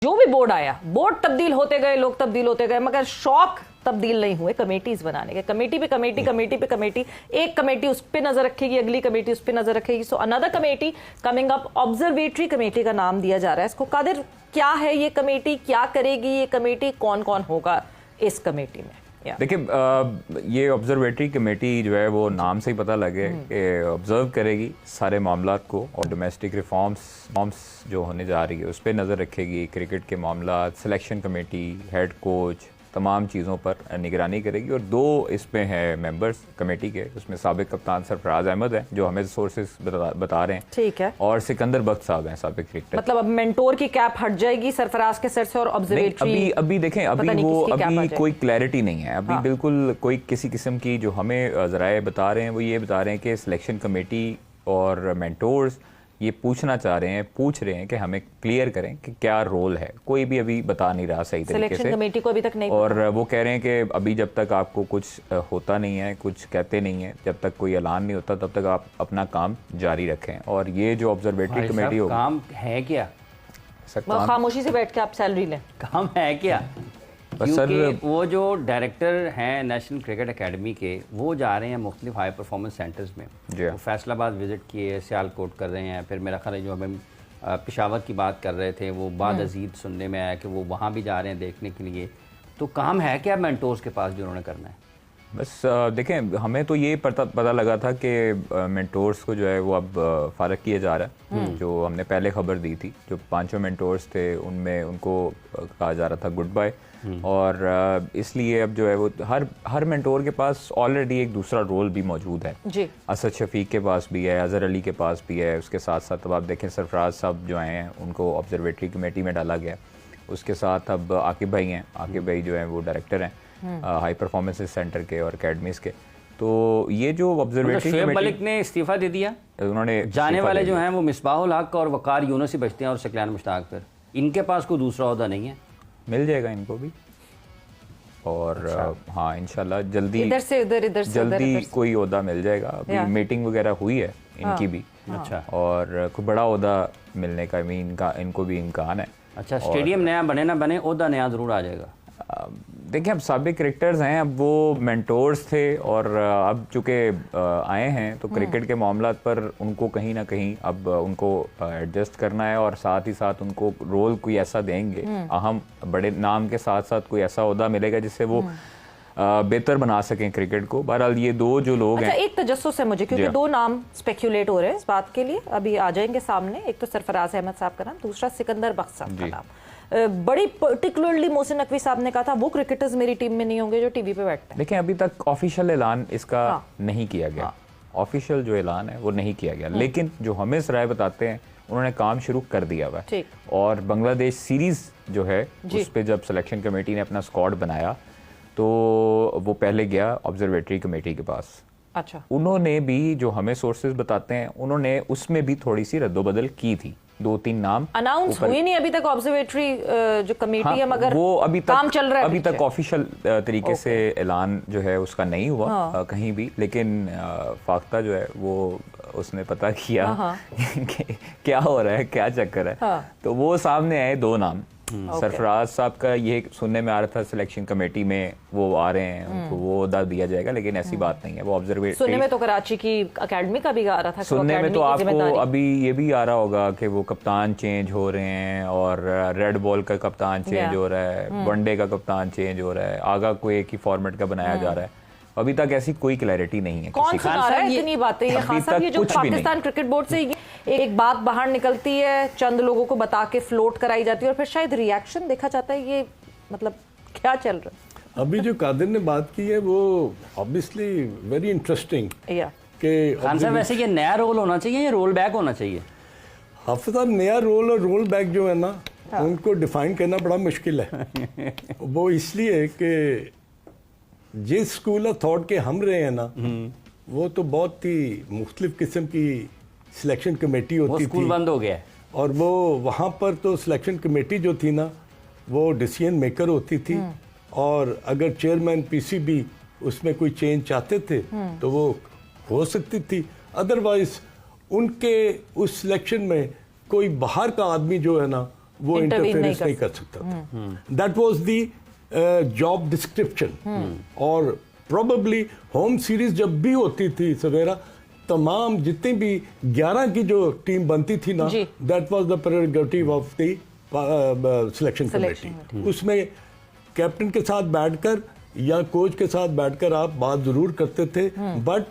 जो भी बोर्ड आया, बोर्ड तब्दील होते गए, लोग तब्दील होते गए, मगर शौक तब्दील नहीं हुए कमेटीज बनाने के। कमेटी पे कमेटी, कमेटी पे कमेटी, एक कमेटी उस पे नजर रखेगी, अगली कमेटी उस पे नजर रखेगी। So another committee coming up, observatory committee का नाम दिया जा रहा है इसको। कादिर, क्या है ये कमेटी, क्या करेगी ये कमेटी, कौन कौन होगा इस कमेटी में? देखिए, ये ऑब्जर्वेटरी कमेटी जो है वो नाम से ही पता लगे कि ऑब्जर्व करेगी सारे मामलात को और डोमेस्टिक रिफॉर्म्स जो होने जा रही है उस पर नज़र रखेगी। क्रिकेट के मामलात, सिलेक्शन कमेटी, हेड कोच, तमाम चीज़ों पर निगरानी करेगी। और दो इसमें हैं मेंबर्स कमेटी के, उसमें साबिक कप्तान सरफराज अहमद है जो हमें सोर्सेज बता रहे हैं, ठीक है, और सिकंदर बख्त साहब हैं साबिक क्रिकेटर। मतलब अब मेंटोर की कैप हट जाएगी सरफराज के सर से और ऑब्जर्वेटरी अभी देखें, अभी कोई क्लैरिटी नहीं है अभी। बिल्कुल कोई किसी किस्म की जो हमें ज़राए बता रहे हैं वो ये बता रहे हैं कि सिलेक्शन कमेटी और मेंटोर्स ये पूछ रहे हैं कि हमें क्लियर करें कि क्या रोल है। कोई भी अभी बता नहीं रहा सही तरीके से, कमेटी को अभी तक नहीं, और वो कह रहे हैं कि अभी जब तक आपको कुछ होता नहीं है, कुछ कहते नहीं है, जब तक कोई ऐलान नहीं होता तब तक आप अपना काम जारी रखें। और ये जो ऑब्जर्वेटरी कमेटी होगी, काम है क्या? खामोशी से बैठ के आप सैलरी लें, काम है क्या? क्योंकि वो जो डायरेक्टर हैं नेशनल क्रिकेट एकेडमी के, वो जा रहे हैं मुख्तलिफ हाई परफॉर्मेंस सेंटर्स में। वो फैसलाबाद विज़िट किए, सियालकोट कर रहे हैं, फिर मेरा ख्याल है जो हमें पेशावर की बात कर रहे थे वो बाद अजीद सुनने में आया कि वो वहाँ भी जा रहे हैं देखने के लिए। तो काम है क्या मेंटोर्स के पास जो उन्होंने करना है? बस देखें, हमें तो ये पता लगा था कि मेंटोर्स को जो है वो अब फारग किया जा रहा है। जो हमने पहले खबर दी थी, जो 5 मेंटोर्स थे उनमें उनको कहा जा रहा था गुड बाय, और इसलिए अब जो है वो हर मेंटोर के पास ऑलरेडी एक दूसरा रोल भी मौजूद है जी। असद शफीक के पास भी है, अजहर अली के पास भी है। उसके साथ साथ अब आप देखें सरफराज साहब जो आए हैं उनको ऑब्जर्वेटरी कमेटी में डाला गया। उसके साथ अब आकिब भाई हैं, आकिब भाई जो हैं वो डायरेक्टर हैं हाई परफॉर्मेंस सेंटर के और अकेडमीज के। तो ये जो ऑब्जर्वेटरी शोएब मलिक ने इस्तीफा दे दिया, उन्होंने जाने वाले जो हैं वो मिसबाहुल हक और वकार यूनुस ही बचते हैं और शक्लान मुश्ताक पर। इनके पास कोई दूसरा ओहदा नहीं है, मिल जाएगा इनको भी। और हाँ, इंशाल्लाह जल्दी इधर से उधर, जल्दी कोई ओहदा मिल जाएगा। अभी मीटिंग वगैरह हुई है इनकी भी, अच्छा, और कोई बड़ा ओहदा मिलने का इनको भी इम्कान है। अच्छा, स्टेडियम नया बने ना बने, ओहदा नया जरूर आ जाएगा। देखिए, अब साबिक क्रिकेटर्स हैं, अब वो मेंटोर्स थे और अब चूँकि आए हैं तो क्रिकेट के मामलात पर उनको कहीं ना कहीं अब उनको एडजस्ट करना है, और साथ ही साथ उनको रोल कोई ऐसा देंगे अहम, बड़े नाम के साथ साथ कोई ऐसा ओहदा मिलेगा जिससे वो बेहतर बना सकें क्रिकेट को। बहरहाल ये दो जो लोग हैं, एक तजस्सुस है मुझे, क्योंकि दो नाम स्पेक्यूलेट हो रहे हैं इस बात के लिए, अभी आ जाएंगे सामने। एक तो सरफराज अहमद साहब का नाम, दूसरा सिकंदर बख्त साहब का नाम। बड़ी पर्टिकुलरली मोहसिन नकवी साहब ने कहा था वो क्रिकेटर्स मेरी टीम में नहीं होंगे जो टीवी पे बैठते हैं। लेकिन अभी तक ऑफिशियल ऐलान इसका नहीं किया गया, ऑफिशियल जो ऐलान है वो नहीं किया गया। लेकिन जो हमें सराय बताते हैं उन्होंने काम शुरू कर दिया हुआ है। और बांग्लादेश सीरीज जो है उस पर जब सिलेक्शन कमेटी ने अपना स्क्वाड बनाया तो वो पहले गया ऑब्जर्वेटरी कमेटी के पास। अच्छा, उन्होंने भी, जो हमें सोर्सेज बताते हैं, उन्होंने उसमें भी थोड़ी सी रद्दोबदल की थी। 2-3 नाम अनाउंस हुई नहीं अभी तक ऑब्जर्वेटरी जो कमेटी है, मगर वो अभी तक काम चल रहा है, अभी तक ऑफिशियल तरीके से ऐलान जो है उसका नहीं हुआ कहीं भी। लेकिन फाख्ता जो है वो उसने पता किया कि क्या हो रहा है, क्या चक्कर है, तो वो सामने आए 2 नाम। सरफराज साहब का ये सुनने में आ रहा था सिलेक्शन कमेटी में वो आ रहे हैं, उनको वो ओहदा दिया जाएगा, लेकिन ऐसी बात नहीं है। वो ऑब्जर्वेटरी सुनने में तो कराची की एकेडमी का भी आ रहा था, सुनने में तो आपको अभी ये भी आ रहा होगा कि वो कप्तान चेंज हो रहे हैं, और रेड बॉल का कप्तान चेंज हो रहा है, वनडे का कप्तान चेंज हो रहा है, आगा कोई एक ही फॉर्मेट का बनाया जा रहा है। अभी तक ऐसी कोई क्लैरिटी नहीं है। कौन सुना रहा है इतनी बातें? ये खान साहब, ये जो पाकिस्तान क्रिकेट बोर्ड से एक बात बाहर निकलती है, चंद लोगों को बता के फ्लोट कराई जाती है और फिर शायद रिएक्शन देखा जाता है, ये मतलब क्या चल रहा है? अभी जो कादिर ने बात की है वो ऑब्वियसली वेरी इंटरेस्टिंग कि खान साहब वैसे ये नया रोल होना चाहिए या रोल बैक होना चाहिए? हाफिज साहब, नया रोल और रोल बैक जो है ना, उनको डिफाइन करना बड़ा मुश्किल है। वो इसलिए कि जिस स्कूल ऑफ थॉट के हम रहे हैं ना, वो तो बहुत ही मुख्तलिफ किस्म की सिलेक्शन कमेटी होती थी। स्कूल बंद हो गया है, और वो वहाँ पर तो सिलेक्शन कमेटी जो थी ना वो डिसीजन मेकर होती थी, और अगर चेयरमैन पीसीबी उसमें कोई चेंज चाहते थे तो वो हो सकती थी। अदरवाइज उनके उस सिलेक्शन में कोई बाहर का आदमी जो है ना वो इंटरफेरेंस नहीं कर सकता था। That was the job description. और प्रोबेबली होम सीरीज जब भी होती थी सवेरा, तमाम जितनी भी 11 की जो टीम बनती थी ना, that was the prerogative of the selection committee. उसमें कैप्टन के साथ बैठकर या कोच के साथ बैठकर आप बात जरूर करते थे, बट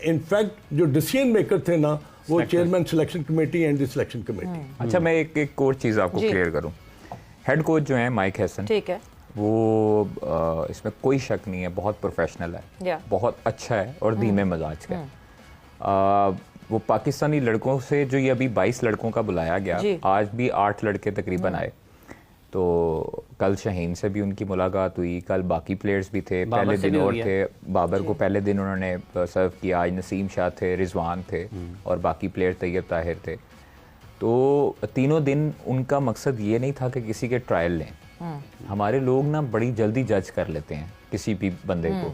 इनफैक्ट जो डिसीजन मेकर थे ना, वो chairman selection committee and the selection committee. अच्छा, मैं एक और चीज़ आपको क्लियर करूं। हेड कोच जो है माइक हैसन, ठीक है, वो इसमें कोई शक नहीं है, बहुत प्रोफेशनल है, बहुत अच्छा है और धीमे मजाज का है। वो पाकिस्तानी लड़कों से जो ये अभी 22 लड़कों का बुलाया गया, आज भी 8 लड़के तकरीबन आए। तो कल शाहीन से भी उनकी मुलाकात हुई, कल बाकी प्लेयर्स भी थे, पहले दिन और थे, बाबर को पहले दिन उन्होंने सर्व किया, आज नसीम शाह थे, रिजवान थे और बाकी प्लेयर तैयब ताहिर थे। तो तीनों दिन उनका मकसद ये नहीं था कि किसी के ट्रायल लें। हमारे लोग ना बड़ी जल्दी जज कर लेते हैं किसी भी बंदे को।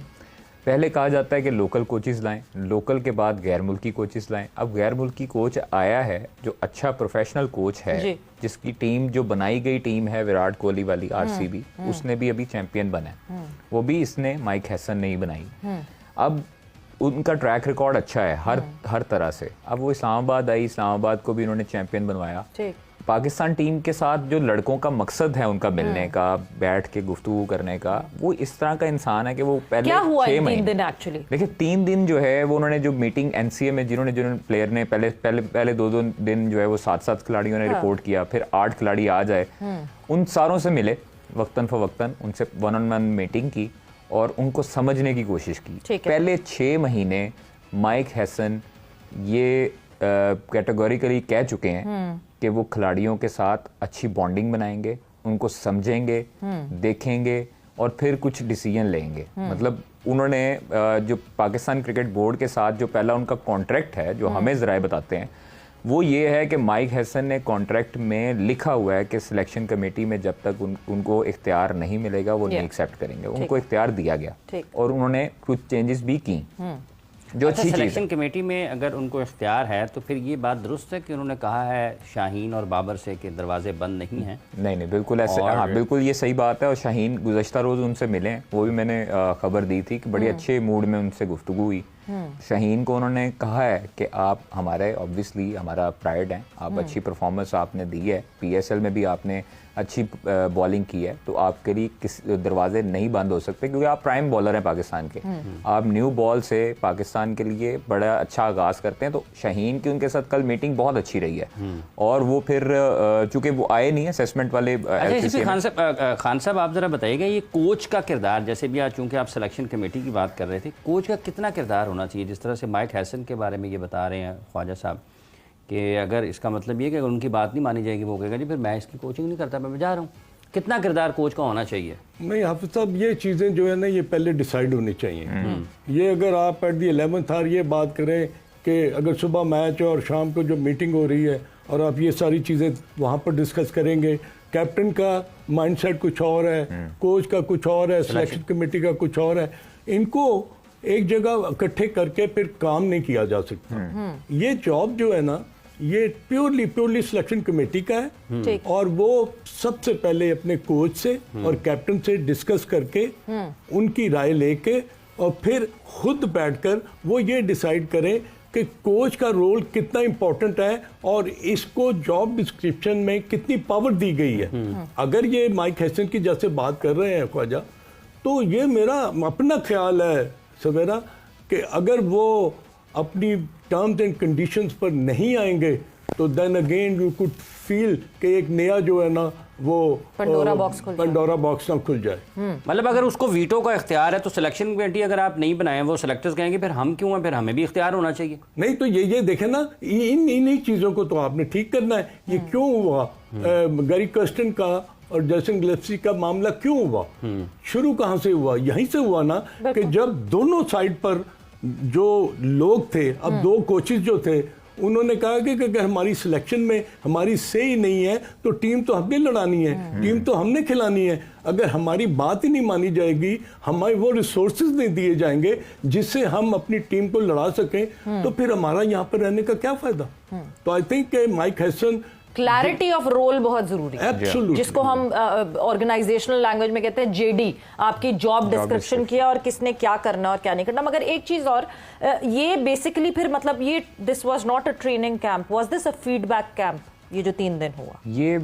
पहले कहा जाता है कि लोकल कोचेस लाएं, लोकल के बाद गैर मुल्की कोचेस लाएं। अब गैर मुल्की कोच आया है जो अच्छा प्रोफेशनल कोच है, जिसकी टीम जो बनाई गई टीम है विराट कोहली वाली आरसीबी, उसने भी अभी चैंपियन बना है, वो भी इसने माइक हैसन ने ही बनाई। अब उनका ट्रैक रिकॉर्ड अच्छा है हर तरह से। अब वो इस्लामाबाद आई, इस्लामाबाद को भी उन्होंने चैंपियन बनवाया। पाकिस्तान टीम के साथ जो लड़कों का मकसद है उनका मिलने का, बैठ के गुफ्तगू करने का, वो इस तरह का इंसान है कि वो पहले 6 महीने देखिए 3 दिन जो है वो उन्होंने जो मीटिंग एनसीए में जिन्होंने प्लेयर ने पहले 2 दिन जो है वो 7 खिलाड़ियों ने रिपोर्ट किया, फिर 8 खिलाड़ी आ जाए, उन सारों से मिले वक्तन फवक्तन, उनसे 1-on-1 मीटिंग की और उनको समझने की कोशिश की। पहले 6 महीने माइक हैसन ये कैटेगोरिकली कह चुके हैं कि वो खिलाड़ियों के साथ अच्छी बॉन्डिंग बनाएंगे, उनको समझेंगे, देखेंगे और फिर कुछ डिसीजन लेंगे। मतलब उन्होंने जो पाकिस्तान क्रिकेट बोर्ड के साथ जो पहला उनका कॉन्ट्रैक्ट है, जो हमें ज़राए बताते हैं, वो ये है कि माइक हैसन ने कॉन्ट्रैक्ट में लिखा हुआ है कि सिलेक्शन कमेटी में जब तक उनको इख्तियार नहीं मिलेगा वो नहीं एक्सेप्ट करेंगे। उनको इख्तियार दिया गया और उन्होंने कुछ चेंजेस भी की जो अच्छी सिलेक्शन कमेटी में अगर उनको इख्तियार है तो फिर ये बात दुरुस्त है कि उन्होंने कहा है शाहीन और बाबर से कि दरवाजे बंद नहीं हैं। नहीं बिल्कुल ऐसे, हाँ बिल्कुल ये सही बात है। और शाहीन गुज़श्ता रोज़ उनसे मिले, वो भी मैंने खबर दी थी कि बड़ी अच्छे मूड में उनसे गुफ्तगू हुई। शाहीन को उन्होंने कहा है कि आप हमारे ऑब्वियसली हमारा प्राइड हैं, आप अच्छी परफॉर्मेंस आपने दी है, PSL में भी आपने अच्छी बॉलिंग की है, तो आपके लिए किस दरवाजे नहीं बंद हो सकते क्योंकि आप प्राइम बॉलर हैं पाकिस्तान के। आप न्यू बॉल से पाकिस्तान के लिए बड़ा अच्छा आगाज़ करते हैं। तो शाहीन की उनके साथ कल मीटिंग बहुत अच्छी रही है और वो फिर चूंकि वो आए नहीं है असेसमेंट वाले। खान साहब आप ज़रा बताइएगा ये कोच का किरदार, जैसे भी आज चूँकि आप सिलेक्शन कमेटी की बात कर रहे थे, कोच का कितना किरदार होना चाहिए? जिस तरह से माइक हैसन के बारे में ये बता रहे हैं ख्वाजा साहब कि अगर इसका मतलब ये कि अगर उनकी बात नहीं मानी जाएगी वो कहेगा जी फिर मैं इसकी कोचिंग नहीं करता, मैं जा रहा हूँ। कितना किरदार कोच का होना चाहिए? नहीं हाफिज साहब, ये चीज़ें जो है ना ये पहले डिसाइड होनी चाहिए। ये अगर आप एट दी 11th आवर ये बात करें कि अगर सुबह मैच है और शाम को जो मीटिंग हो रही है और आप ये सारी चीज़ें वहाँ पर डिस्कस करेंगे, कैप्टन का माइंडसेट कुछ और है, कोच का कुछ और है, सिलेक्शन कमेटी का कुछ और है, इनको एक जगह इकट्ठे करके फिर काम नहीं किया जा सकता। ये जॉब जो है ना ये प्योरली सिलेक्शन कमेटी का है और वो सबसे पहले अपने कोच से और कैप्टन से डिस्कस करके उनकी राय लेके और फिर खुद बैठकर वो ये डिसाइड करें कि कोच का रोल कितना इंपॉर्टेंट है और इसको जॉब डिस्क्रिप्शन में कितनी पावर दी गई है। अगर ये माइक हैसन की जैसे बात कर रहे हैं ख्वाजा, तो ये मेरा अपना ख्याल है सवेरा कि अगर वो अपनी टर्म्स एंड कंडीशंस पर नहीं आएंगे तो then again you could feel कि एक नया जो है ना वो पंडोरा बॉक्स ना खुल जाए। मतलब अगर उसको वीटो का इख्तियार है तो सिलेक्शन कमेटी अगर आप नहीं बनाए वो सिलेक्टर्स कहेंगे फिर हम क्यों हैं, फिर हमें भी इख्तियार होना चाहिए। नहीं तो ये देखें ना, इन चीज़ों को तो आपने ठीक करना है। ये क्यों हुआ गैरी कर्स्टन का और जैसन गिलेस्पी का मामला क्यों हुआ? शुरू कहाँ से हुआ? यहीं से हुआ ना कि जब दोनों साइड पर जो लोग थे, अब 2 कोचेस जो थे, उन्होंने कहा कि अगर हमारी सिलेक्शन में हमारी से ही नहीं है तो टीम तो हमने लड़ानी है, टीम तो हमने खिलानी है। अगर हमारी बात ही नहीं मानी जाएगी, हमारे वो रिसोर्सेज नहीं दिए जाएंगे जिससे हम अपनी टीम को लड़ा सकें, तो फिर हमारा यहाँ पर रहने का क्या फायदा? तो I think Mike Hesson clarity of role बहुत जरूरी है, Absolutely. जिसको हम ऑर्गेनाइजेशनल लैंग्वेज में कहते हैं जेडी, आपकी जॉब डिस्क्रिप्शन किया और किसने क्या करना और क्या नहीं करना। मगर एक चीज और, ये बेसिकली फिर मतलब ये this was not a training camp, was this a feedback camp? ये जो 3 दिन हुआ, ये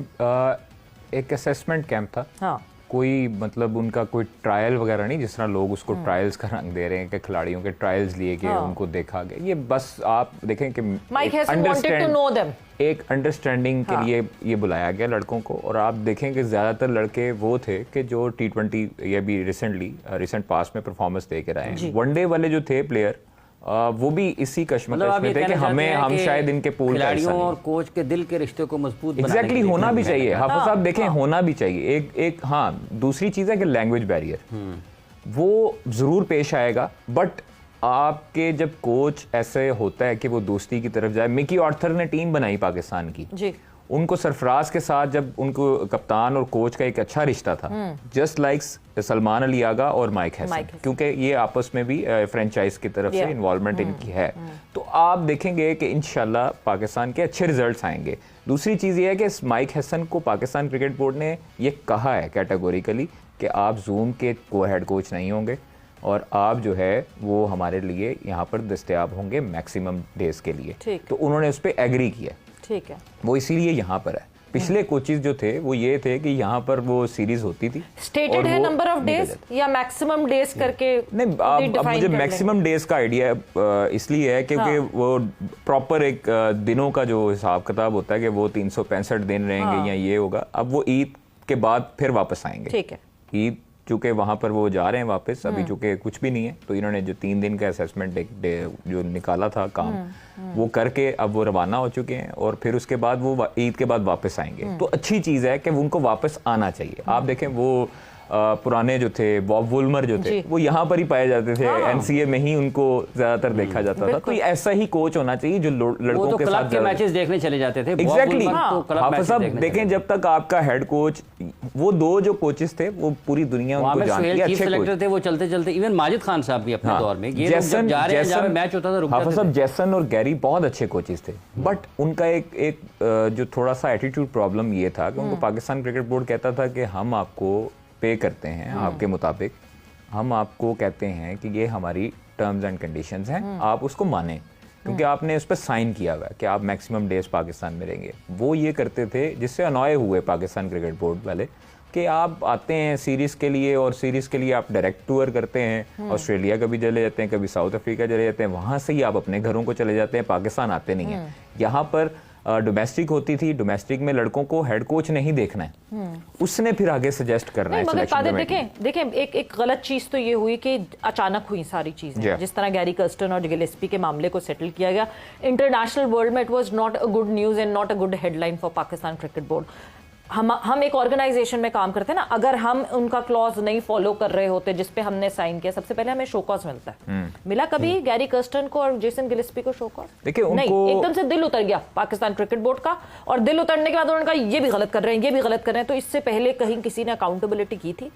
एक असेसमेंट कैंप था। हाँ, कोई मतलब उनका कोई ट्रायल वगैरह नहीं, जिस तरह लोग उसको ट्रायल्स का रंग दे रहे हैं कि खिलाड़ियों के ट्रायल्स लिए गए, उनको देखा गया। ये बस आप देखें कि Mike Hesson wanted to know them, एक अंडरस्टैंडिंग के लिए ये बुलाया गया लड़कों को। और आप देखें कि ज़्यादातर लड़के वो थे कि जो T20 या भी रिसेंट पास में परफॉर्मेंस दे के रहे हैं। वनडे वाले जो थे प्लेयर, वो भी इसी कश्मकश में थे कि हम शायद इनके पूल खिलाड़ियों और कोच के दिल के रिश्ते को मजबूत एग्जैक्टली होना भी चाहिए। हाफिज साहब देखें, होना भी चाहिए। एक हाँ, दूसरी चीज़ है कि लैंग्वेज बैरियर वो ज़रूर पेश आएगा, बट आपके जब कोच ऐसे होता है कि वो दोस्ती की तरफ जाए। मिकी ऑर्थर ने टीम बनाई पाकिस्तान की जी, उनको सरफराज के साथ जब उनको कप्तान और कोच का एक अच्छा रिश्ता था, जस्ट लाइक सलमान अली आगा और माइक हैसन, क्योंकि ये आपस में भी फ्रेंचाइज की तरफ से इन्वॉल्वमेंट इनकी है। तो आप देखेंगे कि इंशाल्लाह पाकिस्तान के अच्छे रिजल्ट्स आएंगे। दूसरी चीज़ ये है कि माइक हैसन को पाकिस्तान क्रिकेट बोर्ड ने ये कहा है कैटेगोरिकली कि आप जूम के हेड कोच नहीं होंगे और आप जो है वो हमारे लिए यहाँ पर दस्तयाब होंगे मैक्सिमम डेज के लिए। तो उन्होंने उस पर एग्री किया, ठीक है, वो इसीलिए यहाँ पर है। पिछले कोचेस जो थे वो ये थे कि यहाँ पर वो सीरीज होती थी, स्टेटेड है नंबर ऑफ डेज या मैक्सिमम डेज करके? नहीं, अब मुझे मैक्सिमम डेज का आइडिया इसलिए है क्योंकि वो प्रॉपर एक दिनों का जो हिसाब किताब होता है कि वो 365 दिन रहेंगे या ये होगा। अब वो ईद के बाद फिर वापस आएंगे, ठीक है। ईद चूंकि वहां पर वो जा रहे हैं वापस, अभी चूंकि कुछ भी नहीं है, तो इन्होंने जो 3 दिन का असेसमेंट जो निकाला था काम, वो करके अब वो रवाना हो चुके हैं और फिर उसके बाद वो ईद के बाद वापस आएंगे। तो अच्छी चीज़ है कि उनको वापस आना चाहिए। आप देखें वो पुराने जो थे बॉब वुल्मर जो थे वो यहाँ पर ही पाए जाते थे, एनसीए में ही उनको ज्यादातर देखा जाता था। तो ऐसा ही कोच होना चाहिए जो लड़कों के साथ मैचेस देखने चले जाते थे। एग्जैक्टली, हाफिज साहब देखें, जब तक आपका हेड कोच, वो 2 जो कोचेस थे वो पूरी दुनिया उनको जानती है, अच्छे कोच थे। वो चलते चलते इवन माजिद खान साहब भी अपने दौर में मैच होता था, हाफिज साहब जैसन और गैरी बहुत अच्छे कोचेस थे, बट उनका एक जो थोड़ा सा एटीट्यूड प्रॉब्लम ये था कि उनको पाकिस्तान क्रिकेट बोर्ड कहता था कि हम आपको पे करते हैं आपके मुताबिक, हम आपको कहते हैं कि ये हमारी टर्म्स एंड कंडीशंस हैं, आप उसको माने, क्योंकि आपने उस पर साइन किया हुआ है कि आप मैक्सिमम डेज पाकिस्तान में रहेंगे। वो ये करते थे जिससे अनॉय हुए पाकिस्तान क्रिकेट बोर्ड वाले कि आप आते हैं सीरीज़ के लिए और सीरीज़ के लिए आप डायरेक्ट टूर करते हैं, ऑस्ट्रेलिया कभी चले जाते हैं, कभी साउथ अफ्रीका चले जाते हैं, वहाँ से ही आप अपने घरों को चले जाते हैं, पाकिस्तान आते नहीं हैं। यहाँ पर डोमेस्टिक होती थी, डोमेस्टिक में लड़कों को हेड कोच नहीं देखना है, उसने फिर आगे सजेस्ट करना है। मगर देखें एक गलत चीज तो ये हुई कि अचानक हुई सारी चीजें, जिस तरह गैरी कर्स्टन और गिलेस्पी के मामले को सेटल किया गया इंटरनेशनल वर्ल्ड में, it was not a good news and not a good headline for Pakistan cricket board. हम एक ऑर्गेनाइजेशन में काम करते हैं ना, अगर हम उनका क्लॉज नहीं फॉलो कर रहे होते जिस पे हमने साइन किया, सबसे पहले हमें शो कॉज मिलता है। मिला कभी गैरी कर्स्टन को और जेसन गिलेस्पी को शो कॉज? देखिए नहीं, एकदम से दिल उतर गया पाकिस्तान क्रिकेट बोर्ड का, और दिल उतरने के बाद उन्होंने कहा ये भी गलत कर रहे हैं, ये भी गलत कर रहे हैं। तो इससे पहले कहीं किसी ने अकाउंटेबिलिटी की थी?